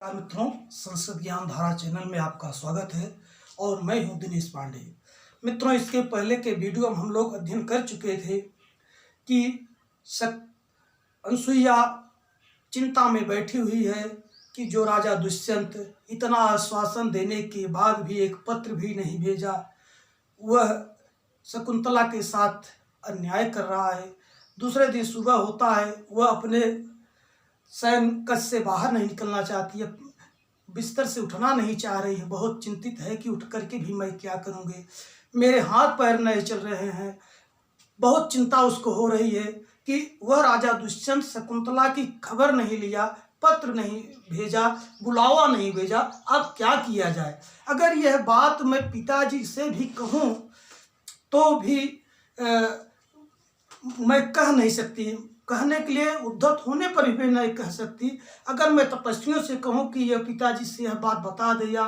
नमस्कार मित्रों, संस्कृत ज्ञान धारा चैनल में आपका स्वागत है और मैं हूं दिनेश पांडे। मित्रों, इसके पहले के वीडियो में हम लोग अध्ययन कर चुके थे कि अनसुईया चिंता में बैठी हुई है कि जो राजा दुष्यंत इतना आश्वासन देने के बाद भी एक पत्र भी नहीं भेजा, वह शकुंतला के साथ अन्याय कर रहा है। दूसरे दिन सुबह होता है, वह अपने शयन कक्ष से बाहर नहीं निकलना चाहती है, बिस्तर से उठना नहीं चाह रही है, बहुत चिंतित है कि उठ करके भी मैं क्या करूँगी, मेरे हाथ पैर नहीं चल रहे हैं। बहुत चिंता उसको हो रही है कि वह राजा दुष्यंत शकुंतला की खबर नहीं लिया, पत्र नहीं भेजा, बुलावा नहीं भेजा, अब क्या किया जाए। अगर यह बात मैं पिताजी से भी कहूँ तो भी मैं कह नहीं सकती, कहने के लिए उद्धत होने पर भी नहीं कह सकती। अगर मैं तपस्वियों से कहूँ कि यह पिताजी से यह बात बता दे या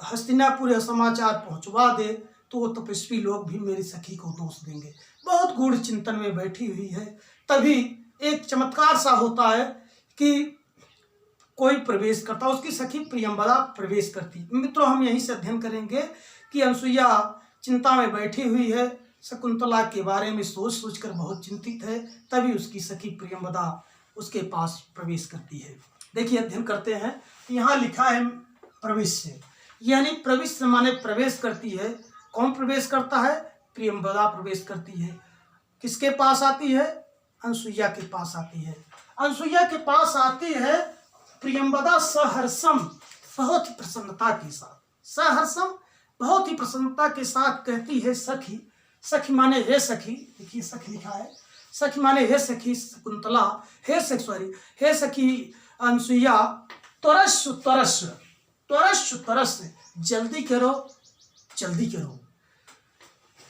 हस्तिनापुर यह समाचार पहुँचवा दे, तो वो तपस्वी लोग भी मेरी सखी को दोष देंगे। बहुत गूढ़ चिंतन में बैठी हुई है। तभी एक चमत्कार सा होता है कि कोई प्रवेश करता, उसकी सखी प्रियंवदा प्रवेश करती। मित्रों, हम यहीं से अध्ययन करेंगे कि अनसुईया चिंता में बैठी हुई है, शकुंतला के बारे में सोच सोचकर बहुत चिंतित है। तभी उसकी सखी प्रियंवदा उसके पास प्रवेश करती है। देखिए, अध्ययन करते हैं। यहाँ लिखा है प्रविश्य, यानी प्रविश्य माने प्रवेश करती है। कौन प्रवेश करता है? प्रियंवदा प्रवेश करती है। किसके पास आती है? अनसुईया के पास आती है। अनसुईया के पास आती है प्रियंवदा सहर्षम, बहुत ही प्रसन्नता के साथ, सहर्षम बहुत ही प्रसन्नता के साथ कहती है सखी। सखी माने हे सखी, देखिए सखी लिखा है, सखी माने हे सखी शकुंतला, हे सखी अनसुईया, त्वरस्व त्वरस्व त्वरस्व त्वरस्व, जल्दी करो जल्दी करो।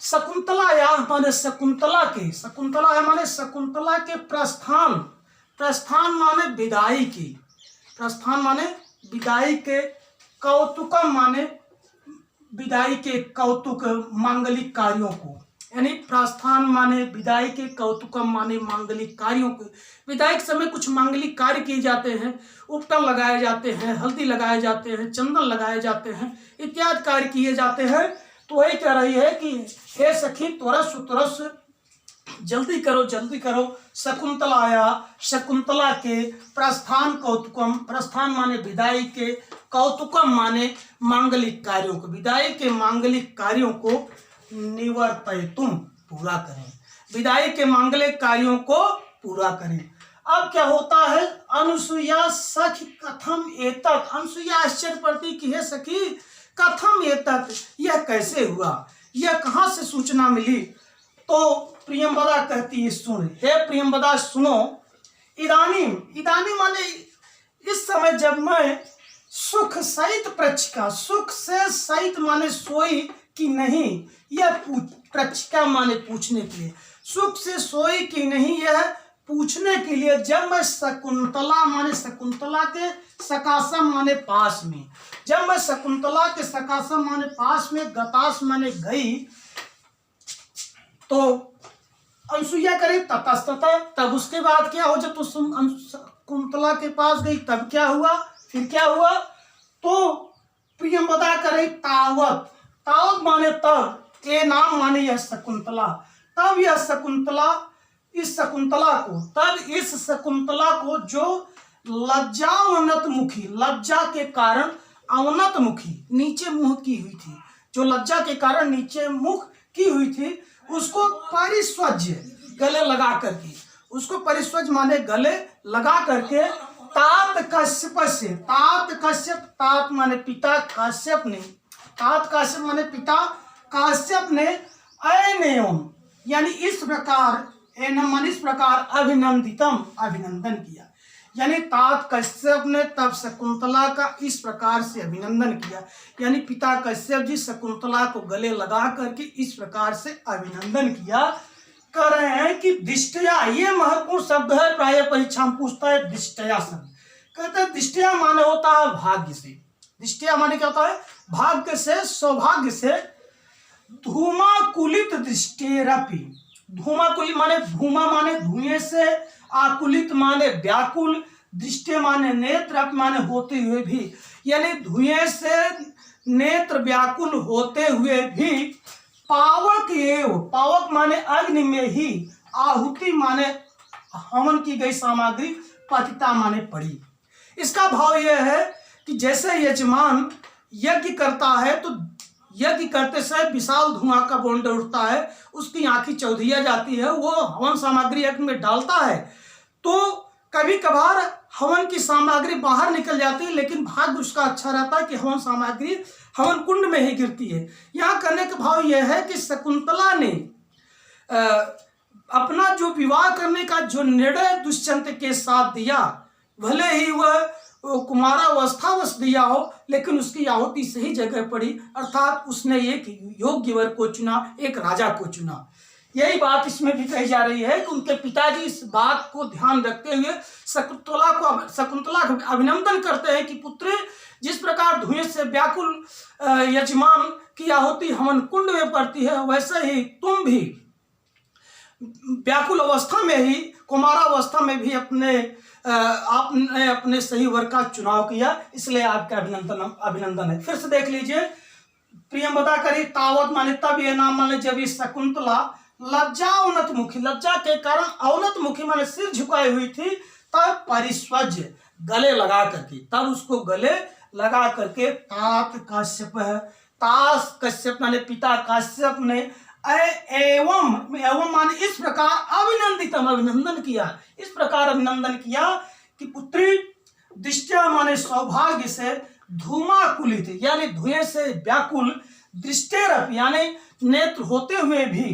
शकुंतला या माने शकुंतला के, शकुंतला या माने शकुंतला के प्रस्थान, प्रस्थान माने विदाई की, प्रस्थान माने विदाई के, कौतुकम माने विदाई के कौतुक मांगलिक कार्यों को, यानी प्रस्थान माने विदाई के, कौतुकम माने मांगलिक कार्यों को। विदाई के समय कुछ मांगलिक कार्य किए जाते हैं, उपटन लगाए जाते हैं, हल्दी लगाए जाते हैं, चंदन लगाए जाते हैं, इत्यादि कार्य किए जाते हैं। तो वही कह रही है कि हे सखी त्वरस्व त्वरस्व, जल्दी करो जल्दी करो। शकुंतलाया, शकुंतला के प्रस्थान कौतुकम, प्रस्थान माने विदाई के, कौतुकम माने मांगलिक कार्यों को, विदाई के मांगलिक कार्यों को निवर्तयितुम, पूरा करें, विदाई के मांगलिक कार्यों को पूरा करें। अब क्या होता है? अनुसुईया सखी कथम एतत्, अनुसुईया आश्चर्य पड़ती कि हे सखी कथम एतत्, यह कैसे हुआ, यह कहाँ से सूचना मिली। तो प्रियंवदा कहती है सुन, हे प्रियंवदा सुनो, इदानीम, इदानीम माने इस समय जब मैं सुख सहित प्रच्छिका, सुख से सहित माने सोई कि नहीं, यह प्रच्छिका माने पूछने के लिए, सुख से सोई कि नहीं यह पूछने के लिए जब मैं शकुंतला माने शकुंतला के सकाशम माने पास में, जब मैं शकुंतला के सकाशम माने पास में, गतास माने गई, तो अनसुईया करे ततस्ततः, तब उसके बाद क्या हो, जब तुम शकुंतला के पास गई तब क्या हुआ, फिर क्या हुआ। तो प्रियंवदा करे तावत, तावत माने तब, ए नाम माने यह शकुंतला, तब यह शकुंतला, इस शकुंतला को, तब इस शकुंतला को जो लज्जा अवनत मुखी, लज्जा के कारण अवनत मुखी, नीचे मुंह की हुई थी, जो लज्जा के कारण नीचे मुख की हुई थी, उसको परिस्वज्य, गले लगा करके, उसको परिस्वज माने गले लगा करके, तात कश्यप से, तात कश्यप, तात माने पिता, काश्यप ने, तात काश्यप माने पिता, काश्यप ने अयनेयम, यानी इस प्रकार, एनम माने इस प्रकार, अभिनंदितम, अभिनंदन किया, यानी तात कश्यप ने तब शकुंतला का इस प्रकार से अभिनंदन किया, यानी पिता कश्यप जी शकुंतला को गले लगा करके इस प्रकार से अभिनंदन किया। कह रहे हैं कि दिष्टया, ये महत्वपूर्ण शब्द है, प्राय परीक्षा में पूछता है दिष्टया शब्द। कहते हैं दिष्टया माने होता है भाग्य से, दिष्टया माने क्या होता है? भाग्य से, सौभाग्य से। धूमाकुलित दृष्टेरपि, धूमाकुलित माने धूमा माने धुएं से, आकुलित माने व्याकुल, दृष्टि माने नेत्र माने होते हुए भी, यानी धुएं से नेत्र व्याकुल होते हुए भी पावक एव, पावक माने अग्नि में ही, आहुति माने हवन की गई सामग्री, पतिता माने पड़ी। इसका भाव यह है कि जैसे यजमान यज्ञ करता है तो यज्ञ करते समय विशाल धुआं का बोंड उठता है, उसकी आंखें चौधिया जाती है, वो हवन सामग्री यज्ञ में डालता है तो कभी कभार हवन की सामग्री बाहर निकल जाती है, लेकिन भाग्य उसका अच्छा रहता है कि हवन सामग्री हवन कुंड में ही गिरती है। यहाँ करने का भाव यह है कि शकुंतला ने अपना जो विवाह करने का जो निर्णय दुष्यंत के साथ दिया, भले ही वह कुमारावस्थावश दिया हो, लेकिन उसकी आहुति सही जगह पड़ी, अर्थात उसने एक योग्य वर को चुना, एक राजा को चुना। यही बात इसमें भी कही जा रही है कि उनके पिताजी इस बात को ध्यान रखते हुए शकुंतला का अभिनंदन करते हैं कि पुत्र, जिस प्रकार धुएं से व्याकुल यजमान की आहुति हवन कुंड में पड़ती है, वैसे ही तुम भी व्याकुल अवस्था में ही, कुमारावस्था में भी आपने अपने सही वर का चुनाव किया, इसलिए आपका अभिनंदन है। फिर से देख लीजिए, प्रियंवदा करी तावत माने तब ये नाम माने जब ये शकुंतला लज्जा उन्नत मुखी, लज्जा के कारण अवनत मुखी माने सिर झुकाई हुई थी, तब परिस्वज गले लगा करके, तब उसको गले लगा करके तात काश्यप है, तास कश्यप माने पिता काश्यप ने एवं माने इस प्रकार अभिनंदितम, अभिनंदन किया, इस प्रकार अभिनंदन किया कि पुत्री दृष्टिया माने सौभाग्य से धूमाकुलित, यानी धुएं से व्याकुल, दृष्टेरप यानी नेत्र होते हुए भी,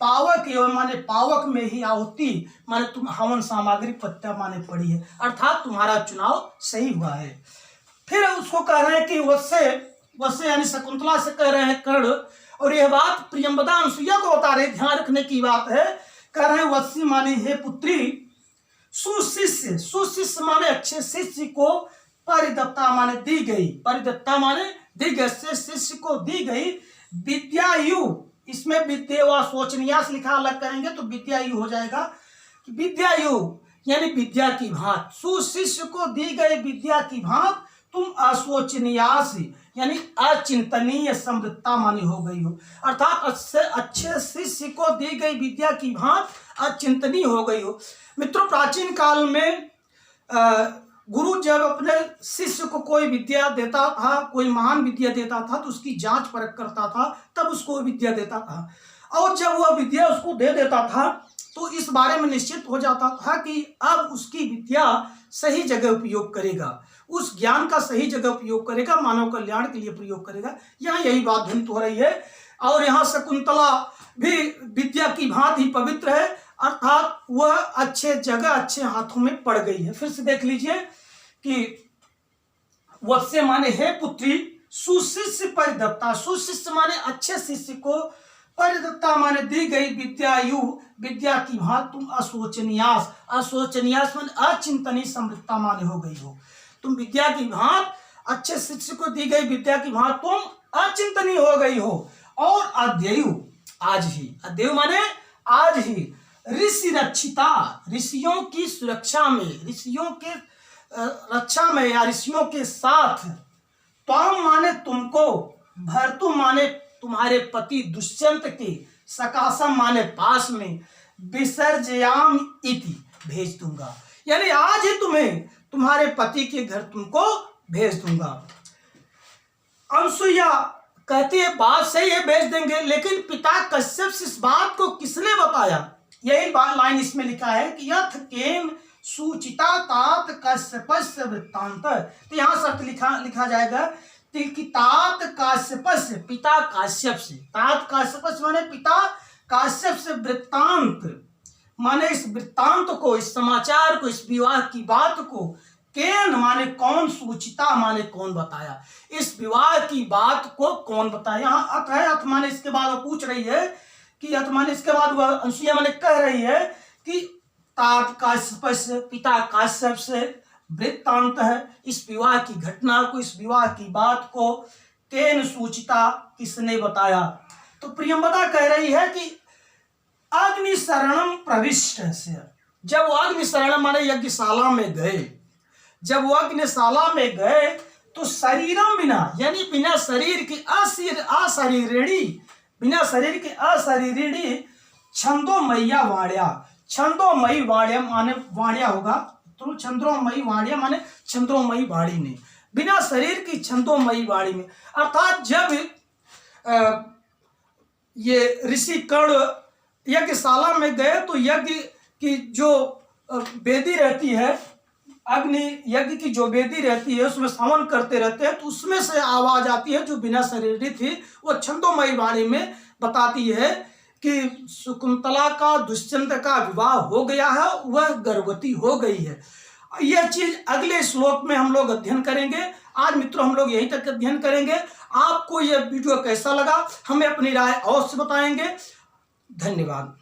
पावक एवं माने पावक में ही आहुति माने तुम हवन सामग्री पत्ता माने पड़ी है, अर्थात तुम्हारा चुनाव सही हुआ है। फिर उसको कह रहे हैं कि वत्से यानी शकुंतला से कह रहे हैं कर्ण, और यह बात प्रियंवदा अनुसुईया को बता रहे, ध्यान रखने की बात है। कह रहे हैं वत्सी माने हे पुत्री, सुशिष्य, सुशिष्य माने अच्छे शिष्य को, परिदत्ता माने दी गई, परिदत्ता माने दी गई, शिष्य को दी गई विद्यायु, इसमें विद्या व शोचनीयास लिखा अलग करेंगे तो विद्यायु हो जाएगा, कि विद्यायु यानी विद्या की भांत, सुशिष्य को दी गई विद्या की भांत तुम अशोचनीयास यानी अचिंतनीय समृद्धता मानी हो गई हो, अर्थात अच्छे शिष्य को दी गई विद्या की भांत अचिंतनीय हो गई हो। मित्रों, प्राचीन काल में गुरु जब अपने शिष्य को कोई विद्या देता था, कोई महान विद्या देता था, तो उसकी जांच परख करता था, तब उसको विद्या देता था, और जब वह विद्या उसको दे देता था तो इस बारे में निश्चित हो जाता था कि अब उसकी विद्या सही जगह उपयोग करेगा, उस ज्ञान का सही जगह उपयोग करेगा, मानव कल्याण के लिए प्रयोग करेगा। यहाँ यही बात ध्वनित हो रही है। और यहाँ शकुंतला भी विद्या की भांति ही पवित्र है, अर्थात वह अच्छे जगह अच्छे हाथों में पड़ गई है। फिर से देख लीजिए कि वत्से माने हे पुत्री, सुशिष्य परिदत्ता, सुशिष्य माने अच्छे शिष्य को, परिदत्ता माने दी गई विद्यायु, विद्या की भांति तुम अशोचनीयास, अशोचनीयास माने अचिंतनीय समृद्धता माने हो गई हो, तुम विद्या की भांति अच्छे शिष्य को दी गई विद्या की भांति तुम अचिंतनीय हो गई हो। और अद्ययु, आज ही, अद्ययु माने आज ही, ऋषि रक्षिता, ऋषियों की सुरक्षा में, ऋषियों के रक्षा में या ऋषियों के साथ, त्वाम माने तुमको, भर्तु माने तुम्हारे पति दुष्यंत के, सकाशम माने पास में, विसर्जयाम इति भेज दूंगा, यानी आज ही तुम्हें तुम्हारे पति के घर तुमको भेज दूंगा। अनुसुईया कहती है बात सही है, भेज देंगे, लेकिन पिता कश्यप से इस बात को किसने बताया? यही बात लाइन इसमें लिखा है कि यथ केन सूचिता तात कश्यपस्य वृत्तांत, तो यहाँ शब्द लिखा जाएगा कि तात काश्यपस्य, पिता काश्यप से, तात काश्यपस्य माने पिता काश्यप से, वृत्तांत माने इस वृत्तांत को, इस समाचार को, इस विवाह की बात को, केन माने कौन, सूचिता माने कौन बताया, इस विवाह की बात को कौन बताया। यहाँ अथ है, अथ माने इसके बाद वो पूछ रही है कि अथ माने इसके बाद वह अनुसुईया माने कह रही है कि तात काश्यप से, पिता काश्यप से वृत्तांत है, इस विवाह की घटना को, इस विवाह की बात को केन सूचिता, किसने बताया। तो प्रियंवदा कह रही है कि अग्नि शरणम प्रविष्ट से, जब वो अग्नि शरण माने यज्ञशाला में गए, जब वो अग्निशाला में गए तो शरीरम बिना, यानी बिना शरीर की अशरीरिणी, बिना शरीर की अशरीरिणी छंदोमय्या वाण्या, छंदोमयी वाण्या माने वाण्या होगा तो छंद्रोमयी वाण्या माने छंद्रोमयी वाणी में, बिना शरीर की छंदोमयी वाणी में। अर्थात जब ये ऋषि कर्ण यज्ञशाला में गए तो यज्ञ की जो वेदी रहती है, अग्नि यज्ञ की जो वेदी रहती है उसमें हवन करते रहते हैं, तो उसमें से आवाज आती है जो बिना शरीर थी, वो छंदोमयी वाणी में बताती है कि शकुंतला का दुष्यंत का विवाह हो गया है, वह गर्भवती हो गई है। यह चीज अगले श्लोक में हम लोग अध्ययन करेंगे। आज मित्रों हम लोग यहीं तक अध्ययन करेंगे। आपको यह वीडियो कैसा लगा हमें अपनी राय अवश्य बताएंगे। धन्यवाद।